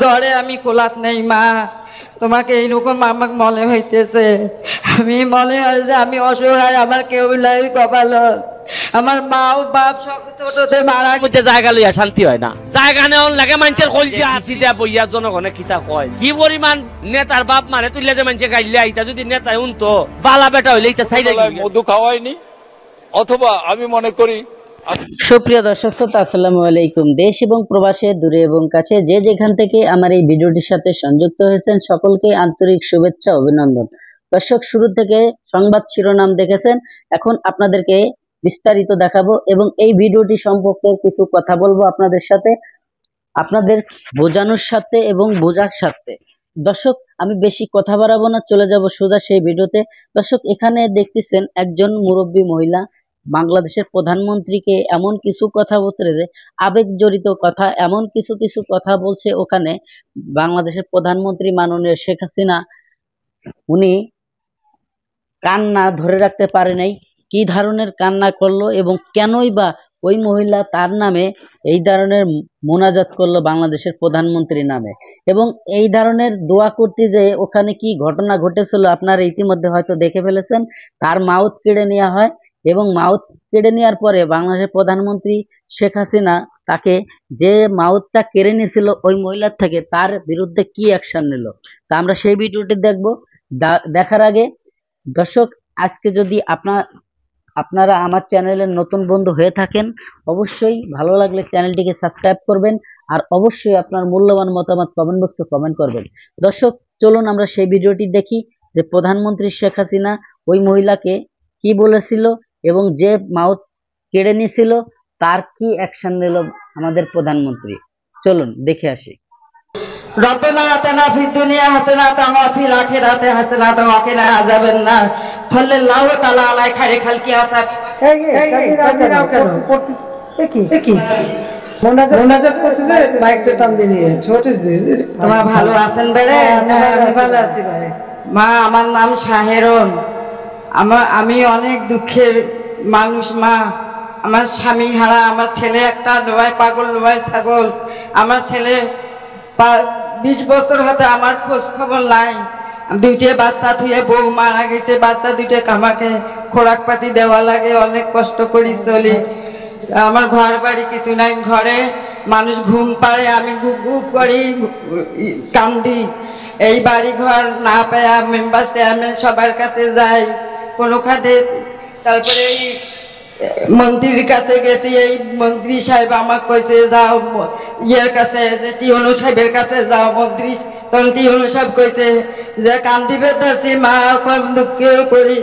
জ্বরে আমি কোলাত নেই মা, তোমাকে এইরকম আমাকে মনে হইতেছে। আমি মনে হয় যে আমি অসহায়, আমার কেউ নাই কপালত। আমার মা ও বাপ ছোটতে মারা মধ্যে জায়গা লইয়া শান্তি হয় না, জায়গা নেওয়ার লাগে মানুষের কলজা আসিয়া বইয়া জনগণে কিতা কয় কি পরিমাণ নেতার বাপ মানে তুইলে যে মানুষে গাইলে আইতা যদি নেতায় উনতো বালা বেটা হইলে ইতা সাইডে মধু খাওয়ায়নি, অথবা আমি মনে করি। সুপ্রিয় দর্শক শ্রোতা, আসসালামু আলাইকুম। দেশ এবং প্রবাসে, দূরে এবং কাছে যে যেখান থেকে আমার এই ভিডিওটির সাথে সংযুক্ত হয়েছেন সকলকে আন্তরিক শুভেচ্ছা, অভিনন্দন। দর্শক, শুরু থেকে সংবাদ শিরোনাম দেখেছেন, এখন আপনাদেরকে বিস্তারিত দেখাবো এবং এই ভিডিওটি সম্পর্কে কিছু কথা বলবো আপনাদের সাথে, আপনাদের বোঝানোর সাথে এবং বোঝার সাথে। দর্শক, আমি বেশি কথা বাড়াবো না, চলে যাব সোজা সেই ভিডিওতে। দর্শক, এখানে দেখতেছেন একজন মুরব্বী মহিলা বাংলাদেশের প্রধানমন্ত্রীকে এমন কিছু কথা বলতে, আবেগ জড়িত কথা, এমন কিছু কিছু কথা বলছে ওখানে। বাংলাদেশের প্রধানমন্ত্রী মাননীয় শেখ হাসিনা, উনি কান্না ধরে রাখতে পারে নাই। কি ধরনের কান্না করলো এবং কেনই বা ওই মহিলা তার নামে এই ধরনের মোনাজাত করলো বাংলাদেশের প্রধানমন্ত্রীর নামে, এবং এই ধরনের দোয়া করতে যে ওখানে কি ঘটনা ঘটেছিল আপনারা ইতিমধ্যে হয়তো দেখে ফেলেছেন। তার মাউথ কেড়ে নেওয়া হয় এবং মাউথ কেড়ে নেওয়ার পরে বাংলাদেশের প্রধানমন্ত্রী শেখ হাসিনা তাকে, যে মাউথটা কেড়ে নিয়েছিল ওই মহিলার থেকে, তার বিরুদ্ধে কি অ্যাকশন নিল তা আমরা সেই ভিডিওটি দেখব। দেখার আগে দর্শক, আজকে যদি আপনারা আমার চ্যানেলের নতুন বন্ধু হয়ে থাকেন, অবশ্যই ভালো লাগলে চ্যানেলটিকে সাবস্ক্রাইব করবেন আর অবশ্যই আপনার মূল্যবান মতামত কমেন্ট বক্সে কমেন্ট করবেন। দর্শক, চলুন আমরা সেই ভিডিওটি দেখি যে প্রধানমন্ত্রী শেখ হাসিনা ওই মহিলাকে কি বলেছিল এবং যে মাউথ কেড়ে নিয়েছিল তার কি অ্যাকশন নিল আমাদের প্রধানমন্ত্রী। চলুন দেখে আসি। রব্বানা আতিনা ফিদ দুনিয়া হাসানাতান ওয়া ফিল আখিরাতি হাসানাতান ওয়া কিনা আযাবান নার। সাল্লাল্লাহু তাআলা আলাইহি খায়রি খালকি আসাব। মোনাজাত করতেছে, মাইকটা টান দিয়ে ছোট দিছে। তোমরা ভালো আছেন বেরে? আমি ভালো আছি ভাই। মা, আমার নাম শাহেরন। আমি অনেক দুঃখের মানুষ মা। আমার স্বামী হারা, আমার ছেলে একটা লোয়াই পাগল, লোয়াই ছাগল। আমার ছেলে 20 বছর হতে আমার খোঁজ খবর নাই। দুইটা বাচ্চা থুয়ে বউ মারা গেছে, বাচ্চা দুইটা আমাকে খোরাক পাতি দেওয়া লাগে, অনেক কষ্ট করি চলি। আমার ঘর বাড়ি কিছু নাই, ঘরে মানুষ ঘুম পাড়ে, আমি গুপ গুপ করি কান্দি। এই বাড়ি ঘর না পায়া মেম্বার চেয়ারম্যান সবার কাছে যাই কোনো খাতে। তারপরে এই মন্ত্রীর কাছে গেছি, এই মন্ত্রী সাহেব আমাকে কইছে যাও ইয়ের কাছে, যে টিউনু সাহেবের কাছে যাও। মন্ত্রী তখন টিউনু সাহেব কইছে যে কান্দিবে ধরছি মা, দুঃখ করি।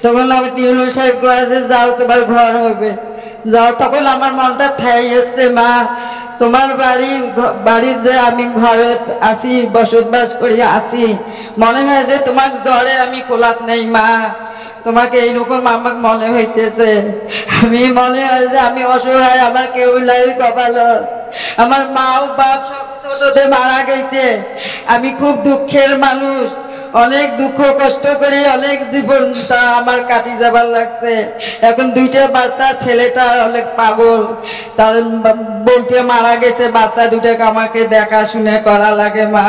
তখন আমি টিউনু সাহেব কয়ে যে যাও তোমার ঘর হবে, যাও। তখন আমার মনটা ঠাই এসছে মা, তোমার বাড়ির যে আমি ঘরে আসি, বসবাস করি আসি, মনে হয় যে তোমার জ্বরে আমি কোলাত নেই মা, তোমাকে এইরকম আমাকে মনে হইতেছে। আমি মনে হয় যে আমি অসহায়, আমার কেউ নাই কপালত। আমার মা ও বাপ ছোটতে মারা গেছে। আমি খুব দুঃখের মানুষ, অনেক দুঃখ কষ্ট করে অনেক জীবনটা আমার কাটি যাবার লাগছে। এখন দুইটা বাচ্চা, ছেলেটা অনেক পাগল, তার বউকে মারা গেছে, বাচ্চা দুটাকে আমাকে দেখাশুনে করা লাগে মা।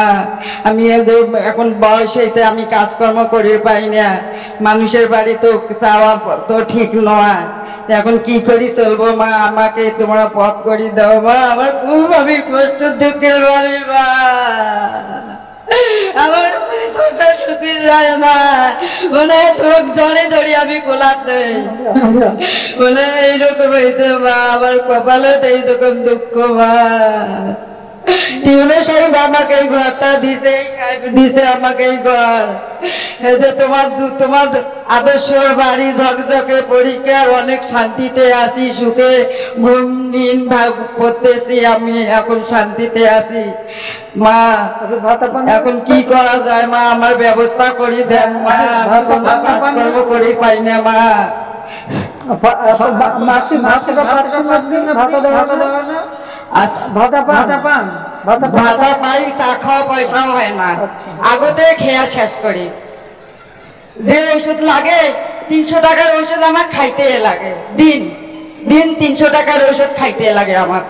আমি এখন বয়স হয়েছে, আমি কাজকর্ম করে পাই না, মানুষের বাড়ি তো চাওয়া তো ঠিক নয়। এখন কি করি চলবো মা, আমাকে তোমরা পথ করে দাও মা। আমার খুব আমি কষ্ট দুঃখের বাড়ি মা, আমার শুকিয়ে যায় মা। বলে তোর জলে ধরি আমি কোলাত নেই, বলে এইরকম হইতে মা, আমার কপালে এইরকম দুঃখ মা। টিউনো সাহেব আমাকে এই ঘরটা দিছে, এই সাহেব দিছে আমাকে এই ঘর। এই যে তোমার আদর্শ বাড়ি ঝকঝকে পরিষ্কার, অনেক শান্তিতে আছি, সুখে ঘুম নিন ভাগ করতেছি, আমি এখন শান্তিতে আছি মা। এখন কি করা যায় মা, আমার ব্যবস্থা করি দেন মা, কাজকর্ম করি পাই না মা। ভাতা পাই, চা খাওয়া পয়সাও হয় না, আগতে খেয়া শেষ করি। যে ওষুধ লাগে 300 টাকার ওষুধ আমার খাইতে লাগে, দিন 300 টাকার ওষুধ খাইতে লাগে আমার।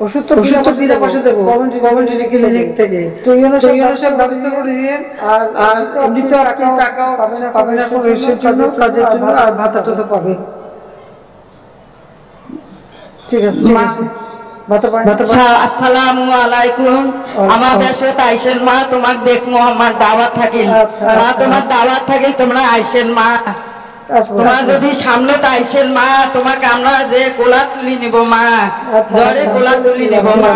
ওষুধ তো বিনা পয়সা দেবো কমিউনিটি ক্লিনিক থেকে। তো ইউনো সব ব্যবস্থা করে দিয়ে আর এমনি তো আপনি টাকাও পাবেন না কোনো এর জন্য, কাজের জন্য, আর ভাতাটা তো পাবে। ঠিক আছে ঠিক আছে। আসসালামু আলাইকুম। আমার দেশে আইসেন মা, তোমাক দেখবো, আমার দাওয়াত থাকিল মা, তোমার দাওয়াত থাকিল, তোমরা আইসেন মা। তোমার যদি সামনে আইসেন মা, তোমাকে আমরা যে কোলা তুলি নিব মা, জ্বরে কোলা তুলি নিব মা।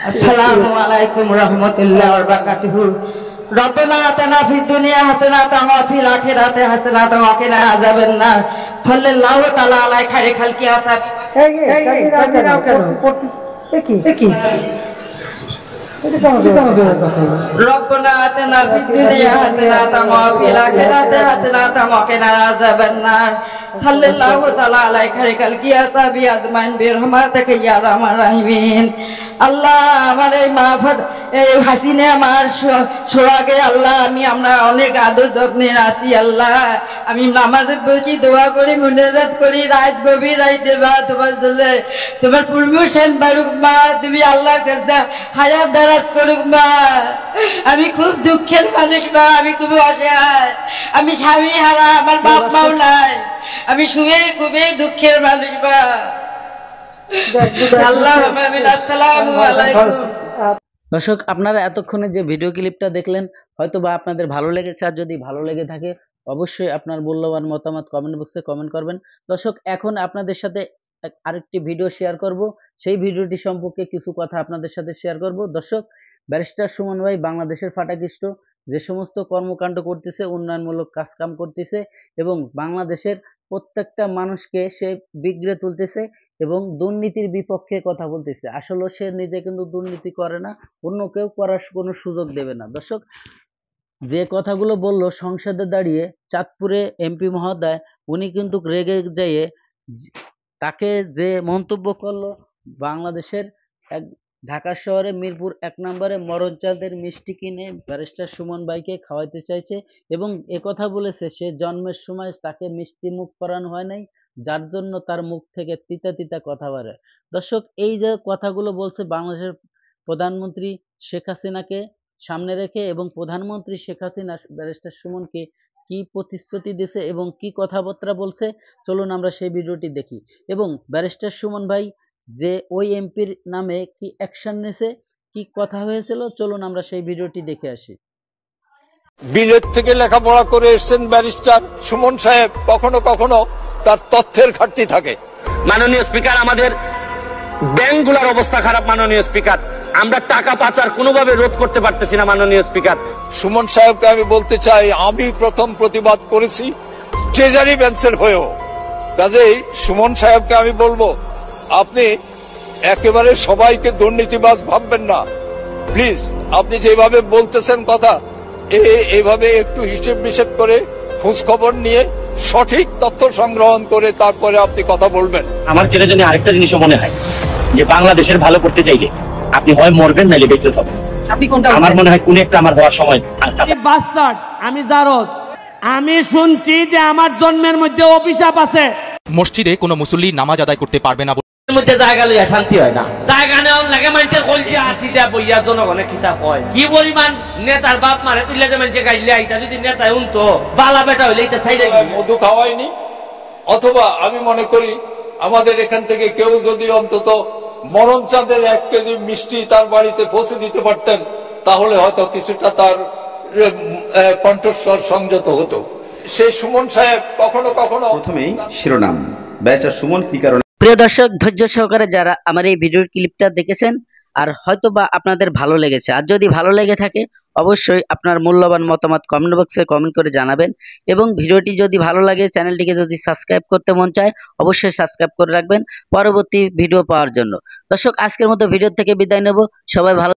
আসসালামু আলাইকুম রহমতুল্লাহ ওয়া বারাকাতুহু। রব্বানা আতিনা ফিদ দুনিয়া হাসানাতান ওয়া ফিল আখিরাতি হাসানাতান ওয়া কিনা আযাবান নার। সাল্লাল্লাহু তাআলা আলাইহি খায়রি খালকি আসহাবি। রব্বানা আতিনা ফিদ দুনিয়া হাসানাতান ওয়া ফিল আখিরাতি হাসানাতান ওয়া কিনা আযাবান নার। সাল্লাল্লাহু তাআলা আলাইহি খায়রি খালকি আসহাবি আজমাইন বিরহমাতিকা ইয়া আরহামার রাহিমিন। আল্লাহ আমার এই মাহফিল এই হাসিনা আমার সোহাগে আল্লাহ আমরা অনেক আদর যত্নে আছি আল্লাহ। আমি নামাজে বসি, দোয়া করি, মুনাজাত করি, রাত গভীর রাইতে বা তোমার জন্য তোমার প্রমোশন বাড়ুক মা, তুমি আল্লাহর কাছে হায়াত দারাজ করুক মা। আমি খুব দুঃখের মানুষ মা, আমি খুব অসহায়, আমি স্বামী হারা, আমার বাপ মাও নাই, আমি খুবই দুঃখের মানুষ মা। দর্শক, আপনারা এতক্ষণে যে ভিডিও ক্লিপটা দেখলেন হয়তো বা আপনাদের ভালো লেগেছে, আর যদি ভালো লেগে থাকে অবশ্যই আপনার মূল্যবান মতামত কমেন্ট বক্সে কমেন্ট করবেন। দর্শক, এখন আপনাদের সাথে আরেকটি ভিডিও শেয়ার করব, সেই ভিডিওটি সম্পর্কে কিছু কথা আপনাদের সাথে শেয়ার করব। দর্শক, ব্যারিস্টার সুমন ভাই বাংলাদেশের ফাটাকৃষ্ট যে সমস্ত কর্মকাণ্ড করতেছে, উন্নয়নমূলক কাজকাম করতেছে এবং বাংলাদেশের প্রত্যেকটা মানুষকে সে বিগড়ে তুলতেছে এবং দুর্নীতির বিপক্ষে কথা বলতেছে। আসলে সে নিজে কিন্তু দুর্নীতি করে না, অন্য কেউ করার কোনো সুযোগ দেবে না। দর্শক, যে কথাগুলো বললো সংসদে দাঁড়িয়ে চাঁদপুরে এমপি মহোদয়, উনি কিন্তু রেগে যেয়ে তাকে যে মন্তব্য করলো, বাংলাদেশের ঢাকা শহরে মিরপুর 1 নম্বরে মরণচাঁদের মিষ্টি কিনে ব্যারিস্টার সুমন ভাইকে খাওয়াইতে চাইছে এবং একথা বলেছে সে জন্মের সময় তাকে মিষ্টি মুখ করানো হয় নাই, যার জন্য তার মুখ থেকে তিতা তিতা কথা বেরোয়। দর্শক, এই যে কথাগুলো বলছে বাংলাদেশের প্রধানমন্ত্রী শেখ হাসিনাকে সামনে রেখে, এবং প্রধানমন্ত্রী শেখ হাসিনা ব্যারিস্টার সুমনকে কি প্রতিশ্রুতি দিয়েছে এবং কি কথাবার্তা বলছে, চলুন আমরা সেই ভিডিওটি দেখি। এবং ব্যারিস্টার সুমন ভাই যে ওই এমপির নামে কি অ্যাকশন নিয়েছে, কি কথা হয়েছিল, চলুন আমরা সেই ভিডিওটি দেখে আসি। বিলেত থেকে লেখাপড়া করে এসেছেন ব্যারিস্টার সুমন সাহেব, কখনো কখনো তার তথ্যের ঘাটতি থাকে। মাননীয় স্পিকার, আমাদের ব্যাংকগুলোর অবস্থা খারাপ মাননীয় স্পিকার, আমরা টাকা পাচার কোনোভাবে রোধ করতে পারতেছি না মাননীয় স্পিকার। সুমন সাহেবকে আমি বলতে চাই, আমি প্রথম প্রতিবাদ করেছি ট্রেজারি বেঞ্চের হয়েও। কাজেই সুমন সাহেবকে আমি বলবো, আপনি একেবারে সবাইকে দুর্নীতিবাজ ভাববেন না প্লিজ। আপনি যেভাবে বলতেছেন কথা, এইভাবে একটু হিসেব নিষেধ করে খোঁজ খবর নিয়ে সঠিক তথ্য সংগ্রহণ করে তারপরে আপনি কথা বলবেন। আমার কেন জানি আরেকটা জিনিসও মনে হয় যে বাংলাদেশের ভালো করতে চাইলে আপনি হয় মরবেন নাইলে বেঁচে থাকবেন। আপনি কোনটা? আমার মনে হয় কোন একটা আমার হওয়ার সময়। বাস্টার্ড, আমি জারদ, আমি শুনছি যে আমার জন্মের মধ্যে অভিশাপ আছে। মসজিদে কোনো মুসল্লি নামাজ আদায় করতে পারবে না, মধ্যে জায়গা লইয়া শান্তি হয় না, জায়গা নেওয়ার লাগে মানুষের কলজি আসিটা বইয়া জনগণের কিতাব হয়। কি পরিমাণ নেতার বাপ মারে তুইলে যে মানুষে গাইলে আইতা, যদি নেতায় উনতো বালা বেটা হইলে এটা সাইডে মধু খাওয়াইনি, অথবা আমি মনে করি আমাদের এখান থেকে কেউ যদি অন্তত মরণচাঁদের 1 কেজি মিষ্টি তার বাড়িতে পৌঁছে দিতে পারতেন, তাহলে হয়তো কিছুটা তার কণ্ঠস্বর সংযত হতো। সেই সুমন সাহেব কখনো কখনো। প্রথমেই শিরোনাম, ব্যারিস্টার সুমন কি কারণে। প্রিয় দর্শক, ধৈর্য সহকারে যারা আমার এই ভিডিওর ক্লিপটা দেখেছেন, আর হয়তো বা আপনাদের ভালো লেগেছে, আর যদি ভালো লেগে থাকে অবশ্যই আপনার মূল্যবান মতামত কমেন্ট বক্সে কমেন্ট করে জানাবেন। এবং ভিডিওটি যদি ভালো লাগে, চ্যানেলটিকে যদি সাবস্ক্রাইব করতে মন চায় অবশ্যই সাবস্ক্রাইব করে রাখবেন পরবর্তী ভিডিও পাওয়ার জন্য। দর্শক, আজকের মতো ভিডিও থেকে বিদায় নেব, সবাই ভালো